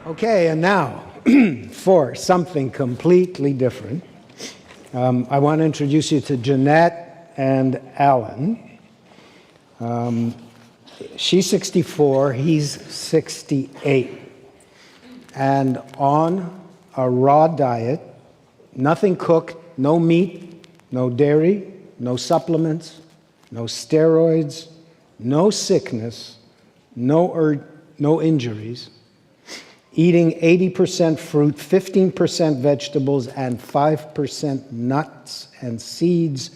Okay, and now for something completely different, I want to introduce you to Jeanette and Alan. She's 64, he's 68, and on a raw diet, nothing cooked, no meat, no dairy, no supplements, no steroids, no sickness, no injuries, eating 80% fruit, 15% vegetables, and 5% nuts and seeds.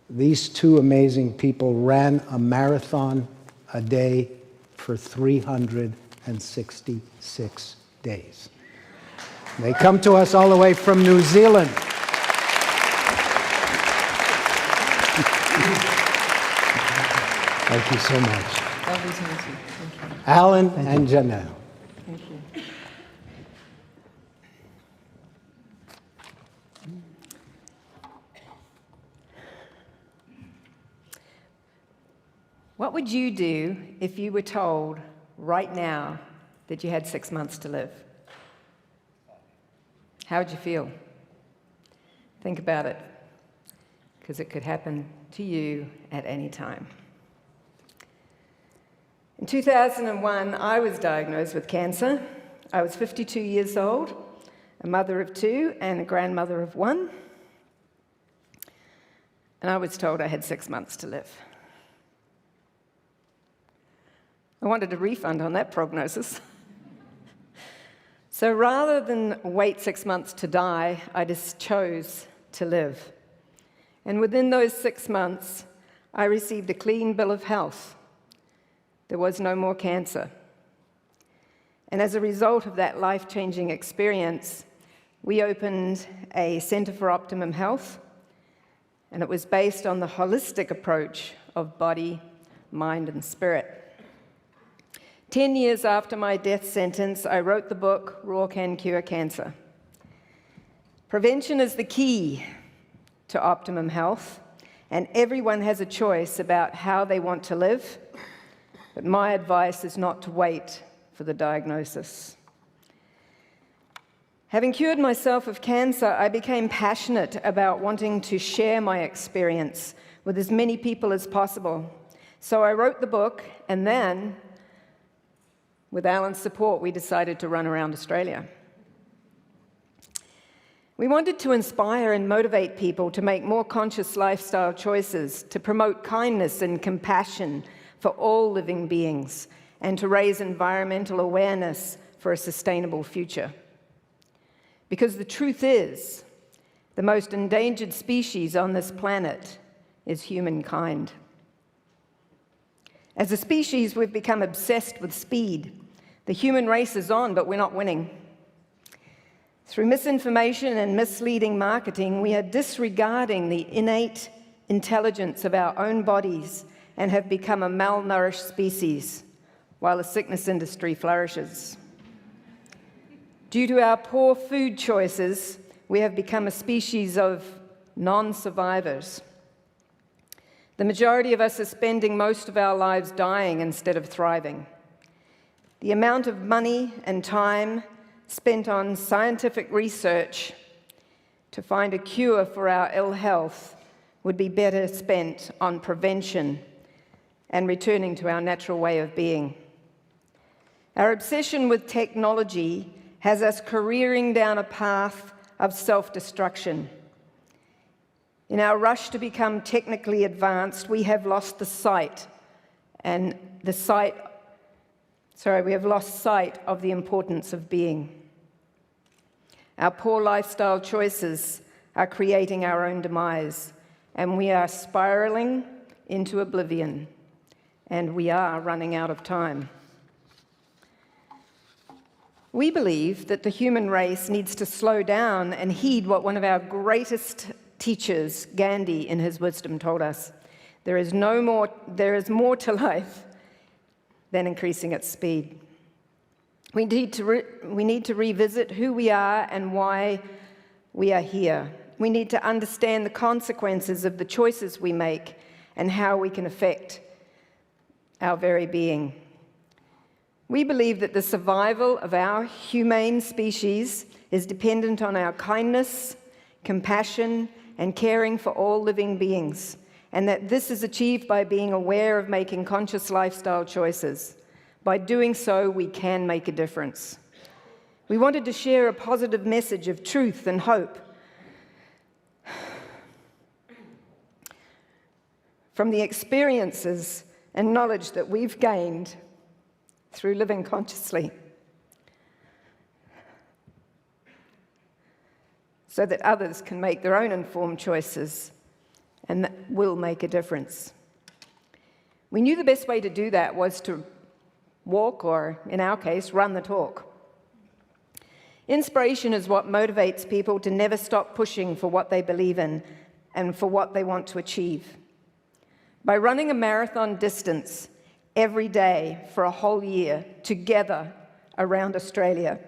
These two amazing people ran a marathon a day for 366 days. They come to us all the way from New Zealand. Thank you so much. Lovely to meet you. Thank you. Alan and Jeanette. Thank you. What would you do if you were told right now that you had 6 months to live? How would you feel? Think about it, because it could happen to you at any time. In 2001, I was diagnosed with cancer. I was 52 years old, a mother of two, and a grandmother of one. And I was told I had 6 months to live. I wanted a refund on that prognosis. So rather than wait 6 months to die, I just chose to live. And within those 6 months, I received a clean bill of health. There was no more cancer. And as a result of that life-changing experience, we opened a Center for Optimum Health, and it was based on the holistic approach of body, mind, and spirit. 10 years after my death sentence, I wrote the book, Raw Can Cure Cancer. Prevention is the key to optimum health, and everyone has a choice about how they want to live, but my advice is not to wait for the diagnosis. Having cured myself of cancer, I became passionate about wanting to share my experience with as many people as possible. So I wrote the book, and then, with Alan's support, we decided to run around Australia. We wanted to inspire and motivate people to make more conscious lifestyle choices, to promote kindness and compassion for all living beings, and to raise environmental awareness for a sustainable future. Because the truth is, the most endangered species on this planet is humankind. As a species, we've become obsessed with speed. The human race is on, but we're not winning. Through misinformation and misleading marketing, we are disregarding the innate intelligence of our own bodies and have become a malnourished species, while the sickness industry flourishes. Due to our poor food choices, we have become a species of non-survivors. The majority of us are spending most of our lives dying instead of thriving. The amount of money and time spent on scientific research to find a cure for our ill health would be better spent on prevention and returning to our natural way of being. Our obsession with technology has us careering down a path of self-destruction. In our rush to become technically advanced, we have lost sight of the importance of being. Our poor lifestyle choices are creating our own demise, and we are spiraling into oblivion, and we are running out of time. We believe that the human race needs to slow down and heed what one of our greatest teachers, Gandhi, in his wisdom told us. There is more to life than increasing its speed. We need to revisit who we are and why we are here. We need to understand the consequences of the choices we make and how we can affect our very being. We believe that the survival of our humane species is dependent on our kindness, compassion, and caring for all living beings, and that this is achieved by being aware of making conscious lifestyle choices. By doing so, we can make a difference. We wanted to share a positive message of truth and hope from the experiences and knowledge that we've gained through living consciously, so that others can make their own informed choices and that will make a difference. We knew the best way to do that was to walk, or in our case, run the talk. Inspiration is what motivates people to never stop pushing for what they believe in and for what they want to achieve. By running a marathon distance every day for a whole year together around Australia,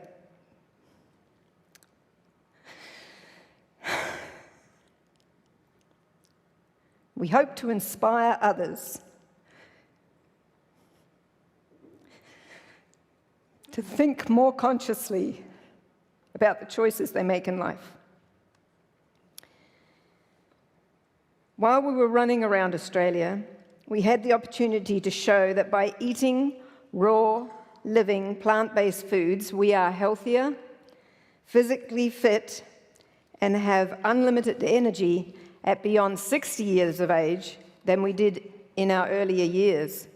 we hope to inspire others to think more consciously about the choices they make in life. While we were running around Australia, we had the opportunity to show that by eating raw, living, plant-based foods, we are healthier, physically fit, and have unlimited energy at beyond 60 years of age than we did in our earlier years,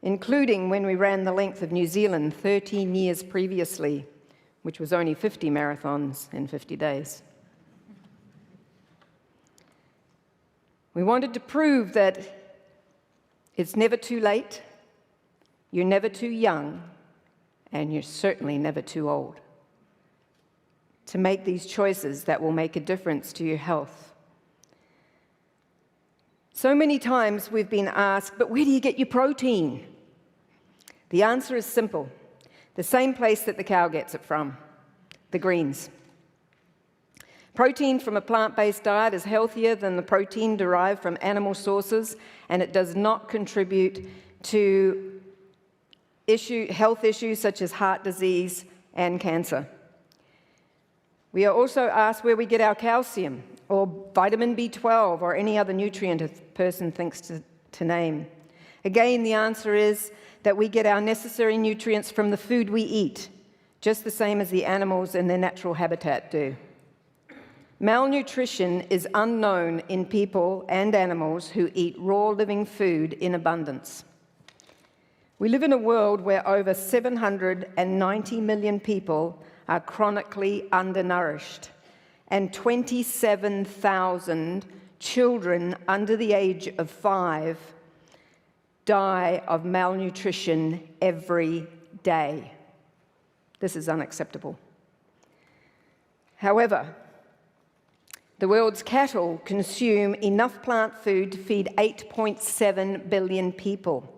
including when we ran the length of New Zealand 13 years previously, which was only 50 marathons in 50 days. We wanted to prove that it's never too late, you're never too young, and you're certainly never too old to make these choices that will make a difference to your health. So many times we've been asked, but where do you get your protein? The answer is simple. The same place that the cow gets it from, the greens. Protein from a plant-based diet is healthier than the protein derived from animal sources, and it does not contribute to health issues such as heart disease and cancer. We are also asked where we get our calcium, or vitamin B12, or any other nutrient a person thinks to name. Again, the answer is that we get our necessary nutrients from the food we eat, just the same as the animals in their natural habitat do. Malnutrition is unknown in people and animals who eat raw living food in abundance. We live in a world where over 790 million people are chronically undernourished, and 27,000 children under the age of 5 die of malnutrition every day. This is unacceptable. However, the world's cattle consume enough plant food to feed 8.7 billion people.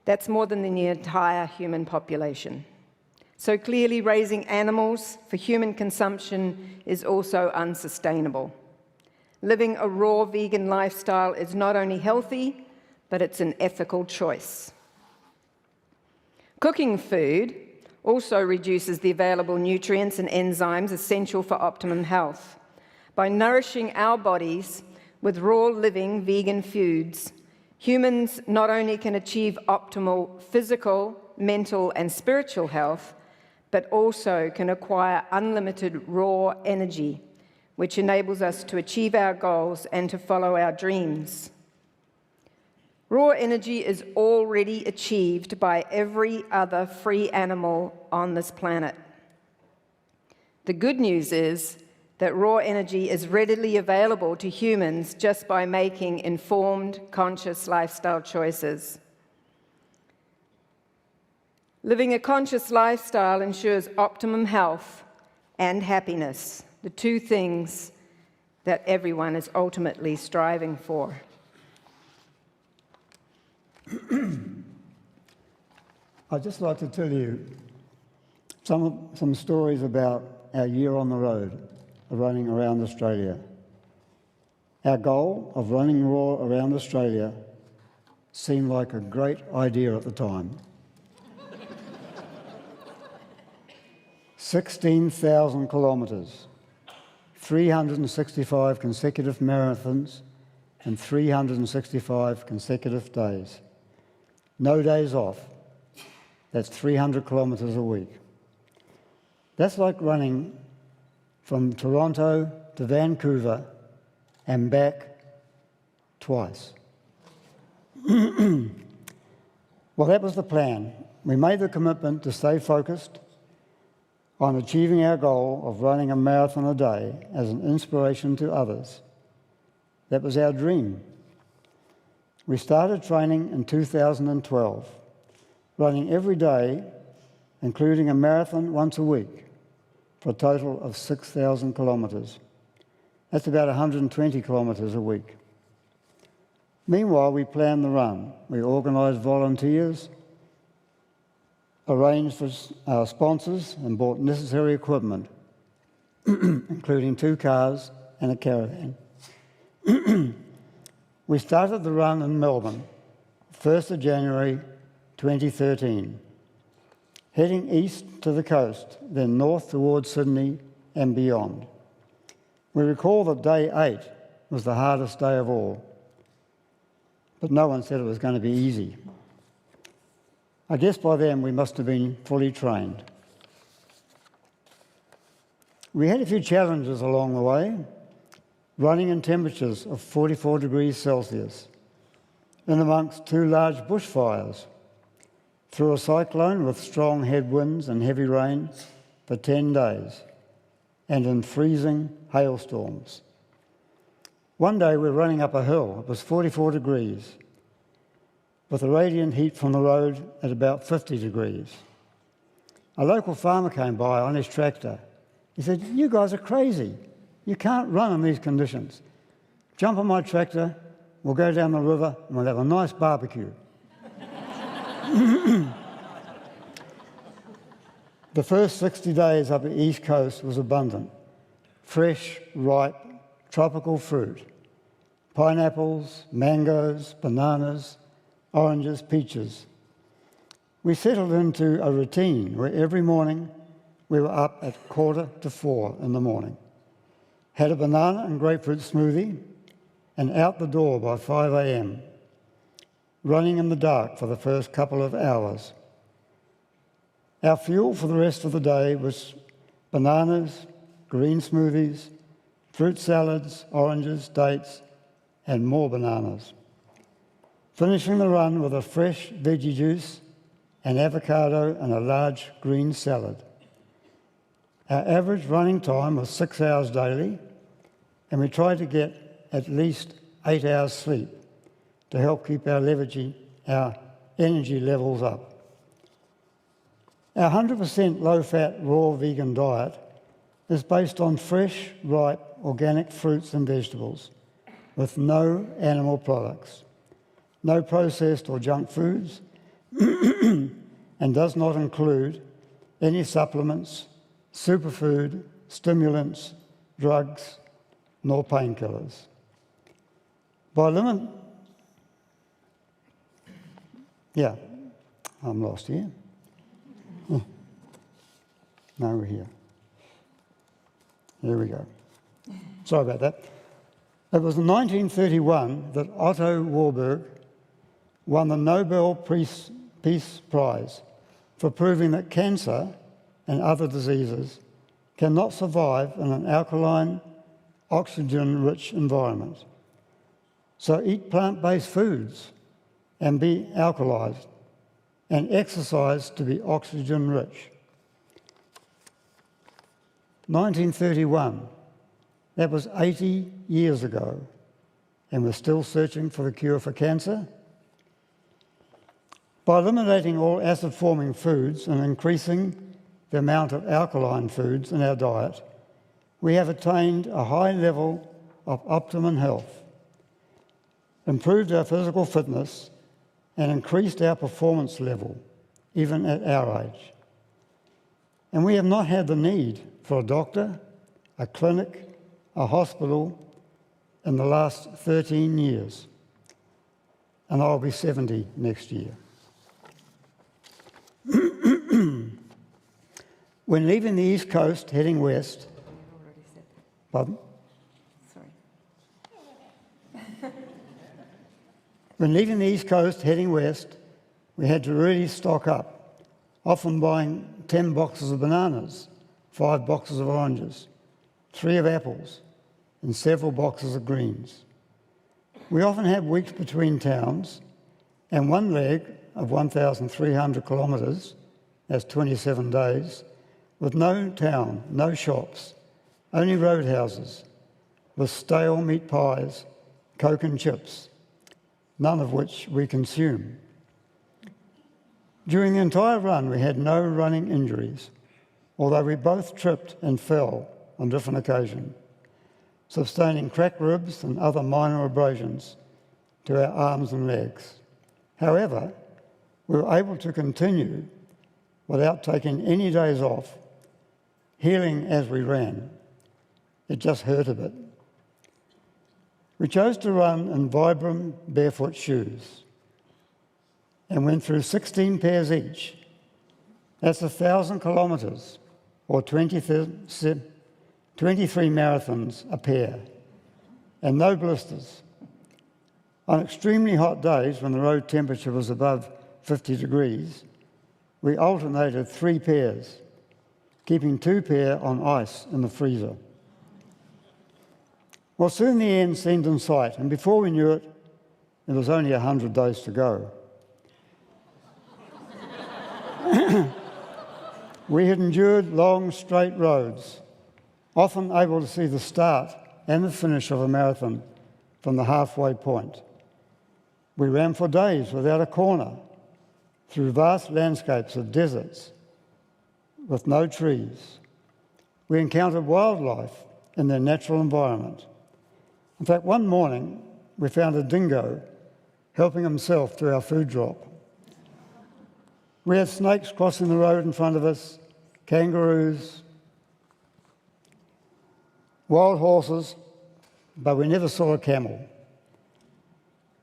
That's more than the entire human population. So clearly, raising animals for human consumption is also unsustainable. Living a raw vegan lifestyle is not only healthy, but it's an ethical choice. Cooking food also reduces the available nutrients and enzymes essential for optimum health. By nourishing our bodies with raw living vegan foods, humans not only can achieve optimal physical, mental, and spiritual health, but also can acquire unlimited raw energy, which enables us to achieve our goals and to follow our dreams. Raw energy is already achieved by every other free animal on this planet. The good news is that raw energy is readily available to humans just by making informed, conscious lifestyle choices. Living a conscious lifestyle ensures optimum health and happiness, the two things that everyone is ultimately striving for. I'd just like to tell you some stories about our year on the road of running around Australia. Our goal of running raw around Australia seemed like a great idea at the time. 16,000 kilometres, 365 consecutive marathons, and 365 consecutive days. No days off. That's 300 kilometres a week. That's like running from Toronto to Vancouver and back twice. Well, that was the plan. We made the commitment to stay focused on achieving our goal of running a marathon a day as an inspiration to others. That was our dream. We started training in 2012, running every day, including a marathon once a week, for a total of 6,000 kilometres. That's about 120 kilometres a week. Meanwhile, we planned the run. We organised volunteers, arranged for sponsors, and bought necessary equipment, including 2 cars and a caravan. We started the run in Melbourne, 1st of January 2013, heading east to the coast, then north towards Sydney and beyond. We recall that day 8 was the hardest day of all, but no one said it was going to be easy. I guess by then we must have been fully trained. We had a few challenges along the way, running in temperatures of 44 degrees Celsius, in amongst 2 large bushfires, through a cyclone with strong headwinds and heavy rain for 10 days, and in freezing hailstorms. One day we were running up a hill. It was 44 degrees, with the radiant heat from the road at about 50 degrees. A local farmer came by on his tractor. He said, "You guys are crazy. You can't run in these conditions. Jump on my tractor, we'll go down the river and we'll have a nice barbecue." The first 60 days up the East Coast was abundant. Fresh, ripe, tropical fruit. Pineapples, mangoes, bananas, oranges, peaches. We settled into a routine where every morning we were up at 3:45 in the morning, had a banana and grapefruit smoothie, and out the door by 5 a.m, running in the dark for the first couple of hours. Our fuel for the rest of the day was bananas, green smoothies, fruit salads, oranges, dates, and more bananas. Finishing the run with a fresh veggie juice, an avocado, and a large green salad. Our average running time was 6 hours daily, and we tried to get at least 8 hours sleep to help keep our energy levels up. Our 100% low-fat, raw vegan diet is based on fresh, ripe, organic fruits and vegetables with no animal products, no processed or junk foods, and does not include any supplements, superfood, stimulants, drugs, nor painkillers. I'm lost here. No, we're here. Here we go. Sorry about that. It was in 1931 that Otto Warburg won the Nobel Peace Prize for proving that cancer and other diseases cannot survive in an alkaline, oxygen-rich environment. So eat plant-based foods and be alkalized, and exercise to be oxygen-rich. 1931, that was 80 years ago, and we're still searching for the cure for cancer? By eliminating all acid-forming foods and increasing the amount of alkaline foods in our diet, we have attained a high level of optimum health, improved our physical fitness, and increased our performance level, even at our age. And we have not had the need for a doctor, a clinic, a hospital in the last 13 years. And I'll be 70 next year. When leaving the East Coast heading west, pardon? Sorry. When leaving the East Coast heading west, we had to really stock up, often buying 10 boxes of bananas, 5 boxes of oranges, 3 of apples, and several boxes of greens. We often had weeks between towns, and one leg of 1,300 kilometres, that's 27 days, with no town, no shops, only roadhouses, with stale meat pies, Coke and chips, none of which we consume. During the entire run, we had no running injuries, although we both tripped and fell on different occasions, sustaining cracked ribs and other minor abrasions to our arms and legs. However, we were able to continue without taking any days off, healing as we ran. It just hurt a bit. We chose to run in Vibram barefoot shoes and went through 16 pairs each. That's 1,000 kilometres, or 23 marathons a pair, and no blisters. On extremely hot days when the road temperature was above 50 degrees, we alternated 3 pairs, keeping 2 pair on ice in the freezer. Well, soon the end seemed in sight, and before we knew it, it was only 100 days to go. We had endured long, straight roads, often able to see the start and the finish of a marathon from the halfway point. We ran for days without a corner, through vast landscapes of deserts with no trees. We encountered wildlife in their natural environment. In fact, one morning, we found a dingo helping himself to our food drop. We had snakes crossing the road in front of us, kangaroos, wild horses, but we never saw a camel.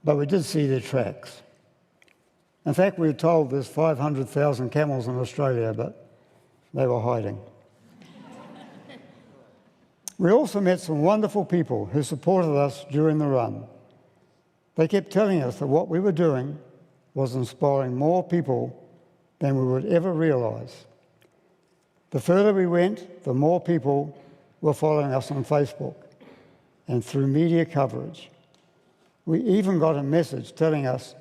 But we did see their tracks. In fact, we were told there's 500,000 camels in Australia, but they were hiding. We also met some wonderful people who supported us during the run. They kept telling us that what we were doing was inspiring more people than we would ever realise. The further we went, the more people were following us on Facebook and through media coverage. We even got a message telling us,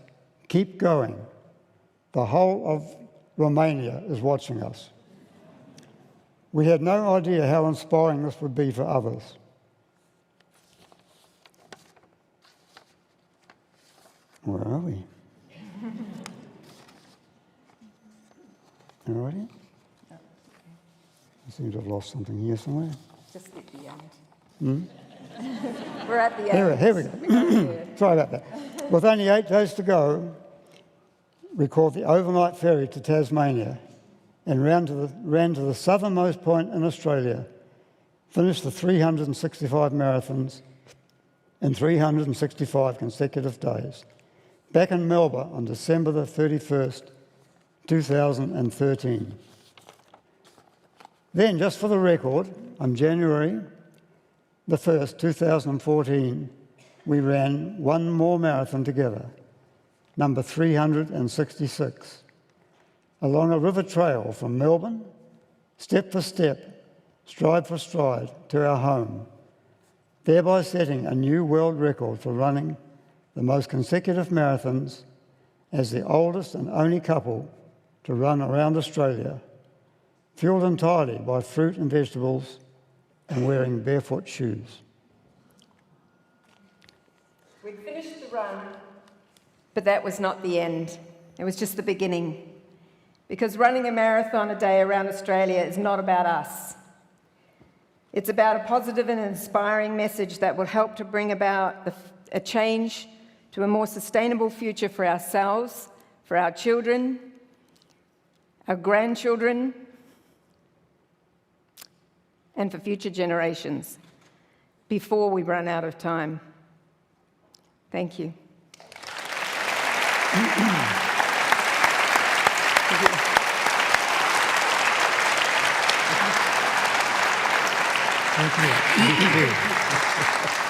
keep going. The whole of Romania is watching us. We had no idea how inspiring this would be for others. Where are we? All righty? I seem to have lost something here somewhere. Just at the end. We're at the end. Here we go. Sorry about that. With only 8 days to go, we caught the overnight ferry to Tasmania and ran to the southernmost point in Australia, finished the 365 marathons in 365 consecutive days, back in Melbourne on December the 31st, 2013. Then, just for the record, on January the 1st, 2014, we ran one more marathon together, number 366, along a river trail from Melbourne, step for step, stride for stride, to our home, thereby setting a new world record for running the most consecutive marathons as the oldest and only couple to run around Australia, fueled entirely by fruit and vegetables and wearing barefoot shoes. We finished the run, but that was not the end. It was just the beginning. Because running a marathon a day around Australia is not about us. It's about a positive and inspiring message that will help to bring about a change to a more sustainable future for ourselves, for our children, our grandchildren, and for future generations before we run out of time. Thank you. Thank you.